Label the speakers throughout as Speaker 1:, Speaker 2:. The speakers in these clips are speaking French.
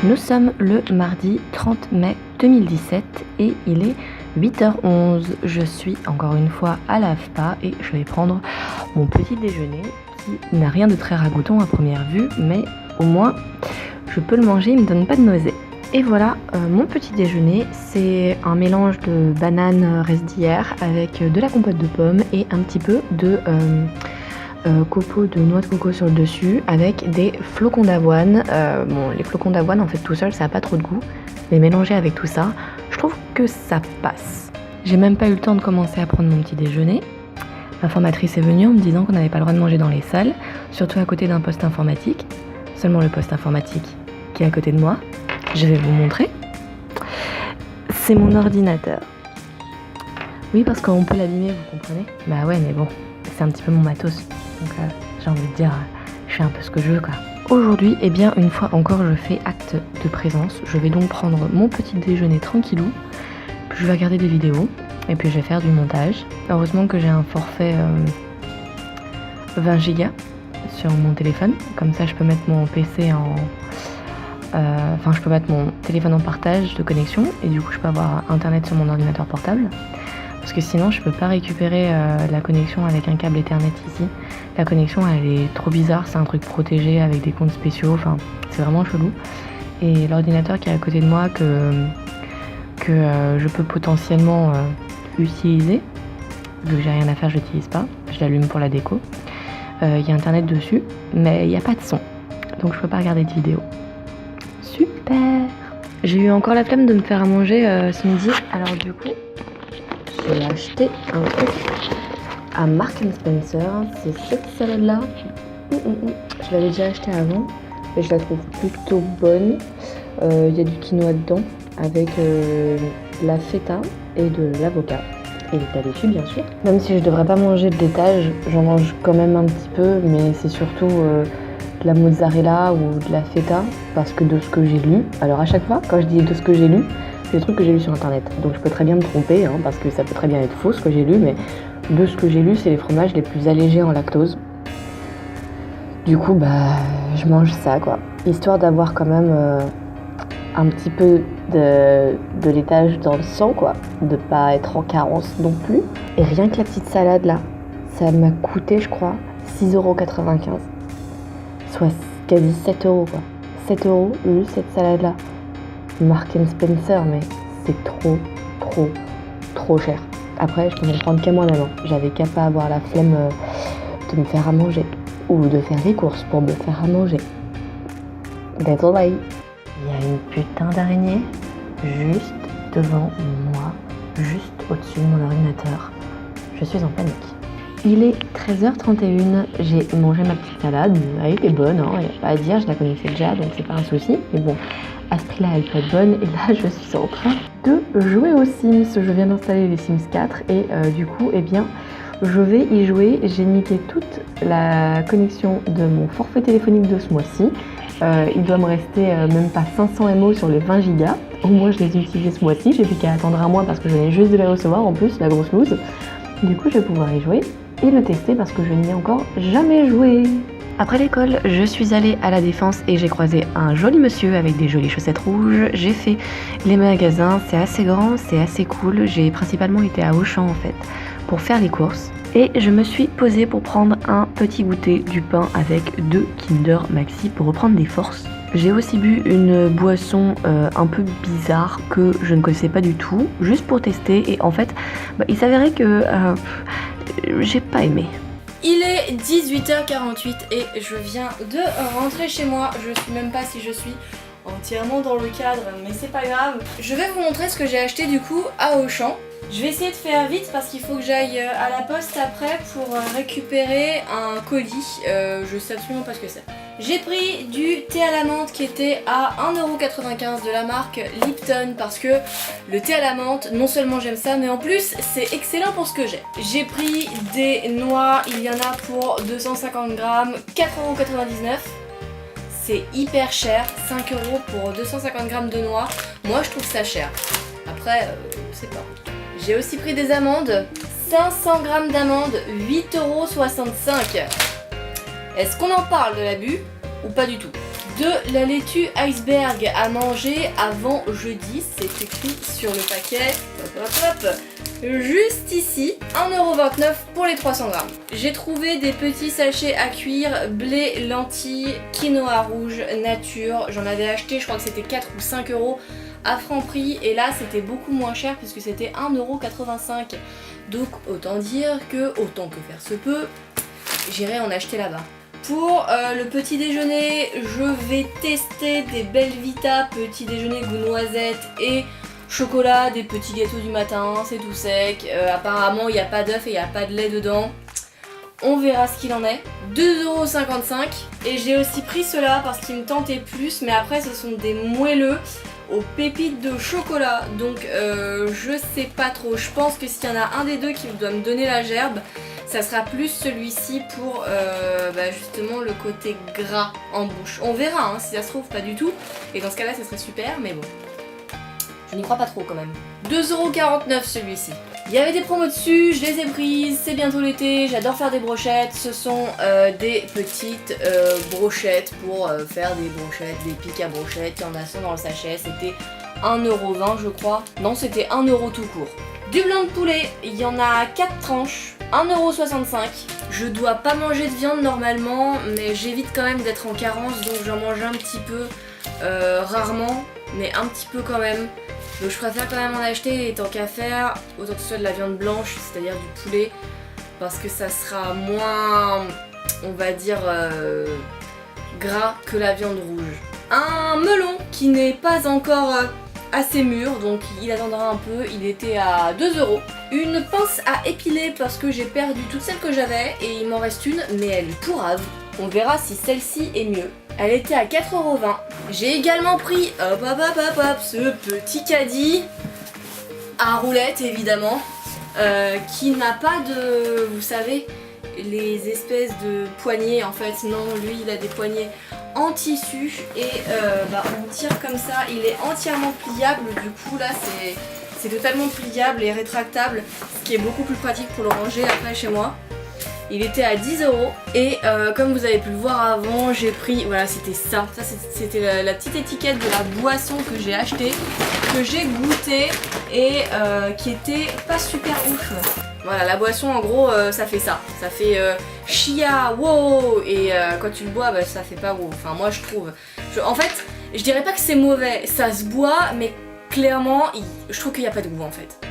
Speaker 1: Nous sommes le mardi 30 mai 2017 et il est 8h11. Je suis encore une fois à l'AFPA et je vais prendre mon petit déjeuner qui n'a rien de très ragoûtant à première vue, mais au moins je peux le manger, il ne me donne pas de nausée. Et voilà, mon petit déjeuner, c'est un mélange de bananes reste d'hier avec de la compote de pommes et un petit peu de copeaux de noix de coco sur le dessus avec des flocons d'avoine. Bon, les flocons d'avoine en fait tout seul ça n'a pas trop de goût, mais mélangé avec tout ça, je trouve que ça passe. J'ai même pas eu le temps de commencer à prendre mon petit déjeuner. Ma formatrice est venue en me disant qu'on n'avait pas le droit de manger dans les salles, surtout à côté d'un poste informatique. Seulement le poste informatique qui est à côté de moi. Je vais vous montrer. C'est mon ordinateur. Oui, parce qu'on peut l'abîmer, vous comprenez? Bah ouais, mais bon, c'est un petit peu mon matos. Donc j'ai envie de dire, je fais un peu ce que je veux quoi. Aujourd'hui, eh bien, une fois encore, je fais acte de présence. Je vais donc prendre mon petit déjeuner tranquillou. Puis je vais regarder des vidéos. Et puis je vais faire du montage. Heureusement que j'ai un forfait 20 Go sur mon téléphone. Comme ça, je peux mettre mon PC en... je peux mettre mon téléphone en partage de connexion. Et du coup, je peux avoir internet sur mon ordinateur portable. Parce que sinon, je peux pas récupérer la connexion avec un câble Ethernet ici. La connexion, elle est trop bizarre. C'est un truc protégé avec des comptes spéciaux. Enfin, c'est vraiment chelou. Et l'ordinateur qui est à côté de moi que je peux potentiellement utiliser, vu que j'ai rien à faire, je l'utilise pas. Je l'allume pour la déco. Il y a internet dessus, mais il n'y a pas de son. Donc je peux pas regarder de vidéo. Super! J'ai eu encore la flemme de me faire à manger ce midi. Alors du coup, j'ai acheté un truc à Marks & Spencer. C'est cette salade-là. Je l'avais déjà acheté avant, mais je la trouve plutôt bonne. Il y a du quinoa dedans, avec la feta et de l'avocat. Et de la laitue, bien sûr. Même si je devrais pas manger de laitage, j'en mange quand même un petit peu, mais c'est surtout de la mozzarella ou de la feta, parce que de ce que j'ai lu, alors à chaque fois, quand je dis de ce que j'ai lu, c'est des trucs que j'ai lu sur internet. Donc je peux très bien me tromper, hein, parce que ça peut très bien être faux ce que j'ai lu, mais de ce que j'ai lu, c'est les fromages les plus allégés en lactose. Du coup, je mange ça, quoi. Histoire d'avoir quand même un petit peu de laitage dans le sang, quoi. De pas être en carence non plus. Et rien que la petite salade, là, ça m'a coûté, je crois, 6,95 €. Soit quasi 7 €, quoi. 7 € juste cette salade-là. Marks & Spencer, mais c'est trop cher. Après, je peux m'en prendre qu'à moi-même. J'avais qu'à pas avoir la flemme de me faire à manger. Ou de faire des courses pour me faire à manger. That's all right. Il y a une putain d'araignée juste devant moi, juste au-dessus de mon ordinateur. Je suis en panique. Il est 13h31, j'ai mangé ma petite salade, elle était bonne, il n'y a pas à dire, je la connaissais déjà, donc c'est pas un souci. Mais bon, à ce prix-là, elle peut être bonne. Et là, je suis en train de jouer aux Sims. Je viens d'installer les Sims 4 et du coup, eh bien, je vais y jouer. J'ai niqué toute la connexion de mon forfait téléphonique de ce mois-ci. Il doit me rester même pas 500 MO sur les 20 Go. Au moins, je les ai utilisés ce mois-ci. J'ai plus qu'à attendre un mois parce que je venais juste de les recevoir en plus, la grosse loose. Du coup, je vais pouvoir y jouer et le tester parce que je n'y ai encore jamais joué. Après l'école, je suis allée à la Défense et j'ai croisé un joli monsieur avec des jolies chaussettes rouges. J'ai fait les magasins, c'est assez grand, c'est assez cool. J'ai principalement été à Auchan en fait pour faire les courses. Et je me suis posée pour prendre un petit goûter, du pain avec 2 Kinder Maxi pour reprendre des forces. J'ai aussi bu une boisson un peu bizarre que je ne connaissais pas du tout, juste pour tester. Et en fait, il s'avérait que j'ai pas aimé.
Speaker 2: Il est 18h48 et je viens de rentrer chez moi. Je sais même pas si je suis entièrement dans le cadre, mais c'est pas grave. Je vais vous montrer ce que j'ai acheté du coup à Auchan. Je vais essayer de faire vite parce qu'il faut que j'aille à la poste après pour récupérer un colis. Je sais absolument pas ce que c'est. J'ai pris du thé à la menthe qui était à 1,95 € de la marque Lipton parce que le thé à la menthe, non seulement j'aime ça, mais en plus c'est excellent pour ce que j'ai. J'ai pris des noix, il y en a pour 250 grammes, 4,99 €. C'est hyper cher, 5 € pour 250 grammes de noix. Moi je trouve ça cher. Après, je sais pas. J'ai aussi pris des amandes, 500 grammes d'amandes, 8,65 €. Est-ce qu'on en parle de l'abus ou pas du tout? de la laitue iceberg à manger avant jeudi, c'est écrit sur le paquet. Hop hop hop. Juste ici, 1,29€ pour les 300 grammes. J'ai trouvé des petits sachets à cuire, blé, lentilles, quinoa rouge, nature. J'en avais acheté, je crois que c'était 4 ou 5€ à Franprix. Et là, c'était beaucoup moins cher puisque c'était 1,85€. Donc autant dire que, autant que faire se peut, j'irai en acheter là-bas. Pour le petit déjeuner, je vais tester des Belvita petit déjeuner goût noisette et chocolat, des petits gâteaux du matin, c'est tout sec. Apparemment, il n'y a pas d'œuf et il n'y a pas de lait dedans. On verra ce qu'il en est. 2,55€. Et j'ai aussi pris cela parce qu'il me tentait plus, mais après, ce sont des moelleux aux pépites de chocolat. Donc, je sais pas trop. Je pense que s'il y en a un des deux qui doit me donner la gerbe, ça sera plus celui-ci pour justement le côté gras en bouche. On verra, hein, si ça se trouve pas du tout. Et dans ce cas-là, ça serait super, mais bon. Je n'y crois pas trop quand même. 2,49€ celui-ci. Il y avait des promos dessus, je les ai prises, c'est bientôt l'été, j'adore faire des brochettes. Ce sont des petites brochettes pour faire des brochettes, des pics à brochettes. Il y en a 100 dans le sachet, c'était 1,20€ je crois. Non, c'était 1€ tout court. Du blanc de poulet, il y en a 4 tranches, 1,65€. Je dois pas manger de viande normalement, mais j'évite quand même d'être en carence, donc j'en mange un petit peu rarement, mais un petit peu quand même. Donc je préfère quand même en acheter et tant qu'à faire, autant que ce soit de la viande blanche, c'est-à-dire du poulet, parce que ça sera moins, on va dire, gras que la viande rouge. Un melon qui n'est pas encore assez mûr, donc il attendra un peu, il était à 2€. Une pince à épiler parce que j'ai perdu toutes celles que j'avais et il m'en reste une, mais elle est pourrave. On verra si celle-ci est mieux. Elle était à 4,20€. J'ai également pris ce petit caddie à roulettes évidemment, qui n'a pas de, vous savez, les espèces de poignées en fait. Non, lui il a des poignées en tissu et on tire comme ça. Il est entièrement pliable, du coup là c'est totalement pliable et rétractable, ce qui est beaucoup plus pratique pour le ranger après chez moi. Il était à 10€ et comme vous avez pu le voir avant, j'ai pris, voilà c'était ça. Ça c'était la petite étiquette de la boisson que j'ai achetée, que j'ai goûté et qui était pas super ouf. Voilà, la boisson en gros ça fait ça. Ça fait chia, wow, et quand tu le bois ça fait pas wow. Enfin moi je trouve. En fait, je dirais pas que c'est mauvais, ça se boit, mais clairement je trouve qu'il n'y a pas de goût en fait.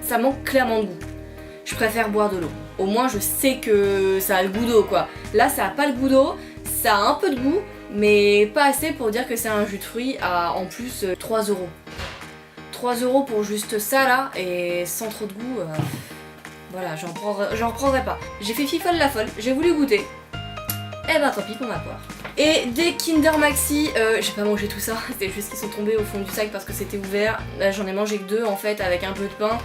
Speaker 2: Ça manque clairement de goût. Je préfère boire de l'eau. Au moins je sais que ça a le goût d'eau quoi. Là ça a pas le goût d'eau, ça a un peu de goût, mais pas assez pour dire que c'est un jus de fruits à en plus 3€. 3€ pour juste ça là, et sans trop de goût, voilà, j'en reprendrai pas. J'ai fait fifole la folle, j'ai voulu goûter. Eh ben tant pis pour ma part. Et des Kinder Maxi, j'ai pas mangé tout ça, c'était juste qu'ils sont tombés au fond du sac parce que c'était ouvert. Là j'en ai mangé que 2 en fait avec un peu de pain.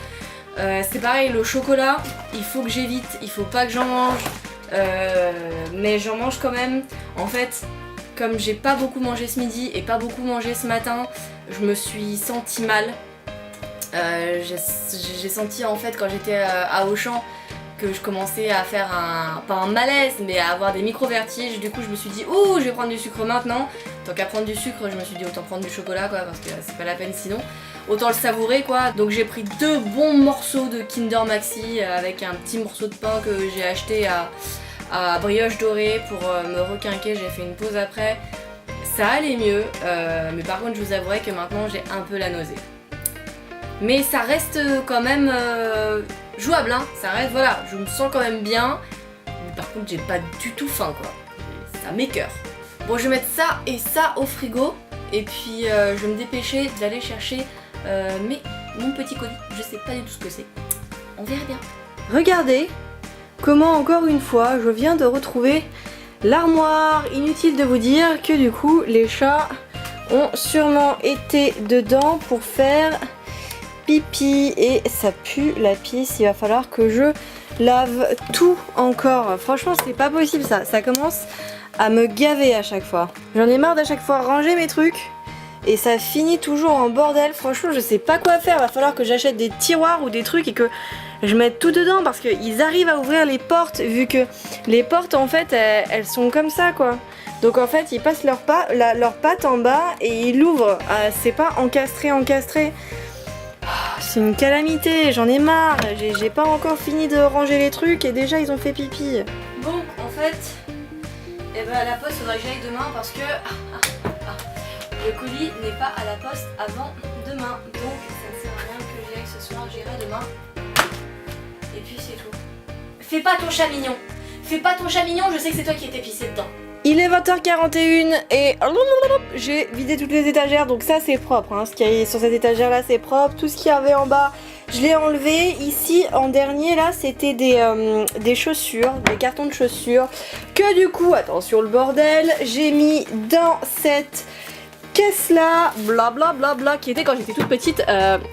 Speaker 2: C'est pareil, le chocolat, il faut que j'évite, il faut pas que j'en mange, mais j'en mange quand même. En fait, comme j'ai pas beaucoup mangé ce midi et pas beaucoup mangé ce matin, je me suis sentie mal. J'ai senti en fait quand j'étais à Auchan que je commençais à faire pas un malaise, mais à avoir des micro-vertiges. Du coup je me suis dit, ouh, je vais prendre du sucre maintenant. Tant qu'à prendre du sucre, je me suis dit autant prendre du chocolat quoi, parce que c'est pas la peine sinon. Autant le savourer quoi. Donc j'ai pris 2 bons morceaux de Kinder Maxi avec un petit morceau de pain que j'ai acheté à Brioche Dorée pour me requinquer. J'ai fait une pause après. Ça allait mieux, mais par contre je vous avouerai que maintenant j'ai un peu la nausée. Mais ça reste quand même jouable, hein. Ça reste, voilà, je me sens quand même bien. Mais par contre j'ai pas du tout faim quoi. Ça m'écoeure. Bon, je vais mettre ça et ça au frigo. Et puis je vais me dépêcher d'aller chercher mon petit colis. Je sais pas du tout ce que c'est. On verra bien. Regardez comment encore une fois je viens de retrouver l'armoire. Inutile de vous dire que du coup les chats ont sûrement été dedans pour faire pipi et ça pue la pisse. Il va falloir que je lave tout encore. Franchement c'est pas possible ça. Ça commence à me gaver à chaque fois. J'en ai marre d'à chaque fois ranger mes trucs et ça finit toujours en bordel. Franchement je sais pas quoi faire, va falloir que j'achète des tiroirs ou des trucs et que je mette tout dedans parce qu'ils arrivent à ouvrir les portes vu que les portes en fait elles sont comme ça quoi. Donc en fait ils passent leurs pattes en bas et ils l'ouvrent, c'est pas encastré. C'est une calamité, j'en ai marre, j'ai pas encore fini de ranger les trucs et déjà ils ont fait pipi. Bon en fait, à la poste faudrait que j'aille demain parce que le colis n'est pas à la poste avant demain. Donc ça ne sert à rien que j'y aille ce soir, j'irai demain. Et puis c'est tout. Fais pas ton chat mignon. Fais pas ton chat mignon, je sais que c'est toi qui étais pissé dedans. Il est 20h41 et j'ai vidé toutes les étagères, donc ça c'est propre, hein. Ce qu'il y a sur cette étagère là c'est propre, tout ce qu'il y avait en bas je l'ai enlevé. Ici en dernier là c'était des chaussures, des cartons de chaussures que du coup, attention le bordel, j'ai mis dans cette caisse là, blablabla, qui était quand j'étais toute petite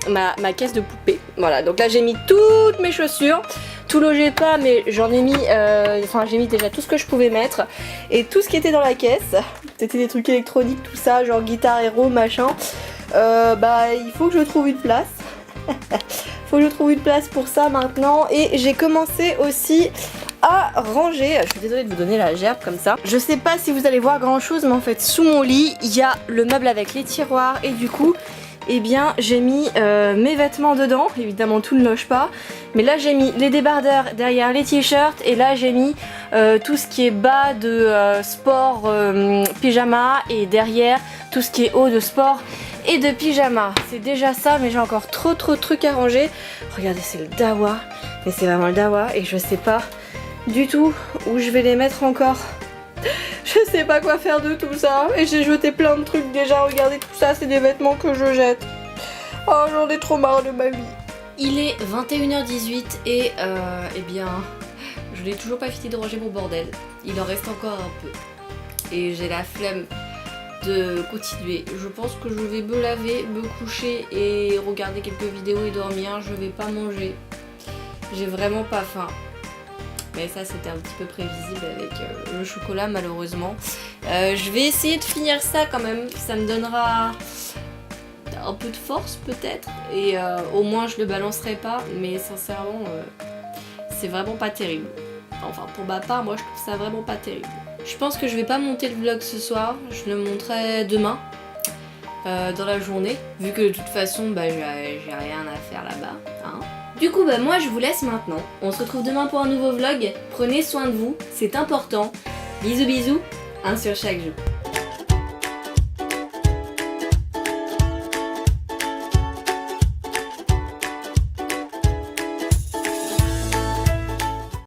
Speaker 2: ma caisse de poupée. Voilà, donc là j'ai mis toutes mes chaussures. Tout logé pas, mais j'en ai mis, j'ai mis déjà tout ce que je pouvais mettre et tout ce qui était dans la caisse. C'était des trucs électroniques, tout ça, genre guitare héros, machin. Il faut que je trouve une place. Faut que je trouve une place pour ça maintenant. Et j'ai commencé aussi à ranger. Je suis désolée de vous donner la gerbe comme ça. Je sais pas si vous allez voir grand chose, mais en fait sous mon lit il y a le meuble avec les tiroirs et du coup eh bien j'ai mis mes vêtements dedans. Évidemment tout ne loge pas, mais là j'ai mis les débardeurs derrière les t-shirts et là j'ai mis tout ce qui est bas de sport pyjama et derrière tout ce qui est haut de sport et de pyjama. C'est déjà ça, mais j'ai encore trop de trucs à ranger. Regardez, c'est le dawa, mais c'est vraiment le dawa et je sais pas du tout où je vais les mettre encore. Je sais pas quoi faire de tout ça et j'ai jeté plein de trucs déjà. Regardez tout ça, c'est des vêtements que je jette. Oh, j'en ai trop marre de ma vie. Il est 21h18 et eh bien je n'ai toujours pas fini de ranger mon bordel. Il en reste encore un peu et j'ai la flemme de continuer. Je pense que je vais me laver, me coucher et regarder quelques vidéos et dormir. Je vais pas manger. J'ai vraiment pas faim. Mais ça c'était un petit peu prévisible avec le chocolat malheureusement. Je vais essayer de finir ça quand même, ça me donnera un peu de force peut-être et au moins je le balancerai pas, mais sincèrement c'est vraiment pas terrible. Enfin pour ma part moi je trouve ça vraiment pas terrible. Je pense que je vais pas monter le vlog ce soir, je le monterai demain dans la journée, vu que de toute façon j'ai rien à faire là-bas. Hein. Du coup moi je vous laisse maintenant, on se retrouve demain pour un nouveau vlog, prenez soin de vous, c'est important, bisous bisous, un sur chaque jour.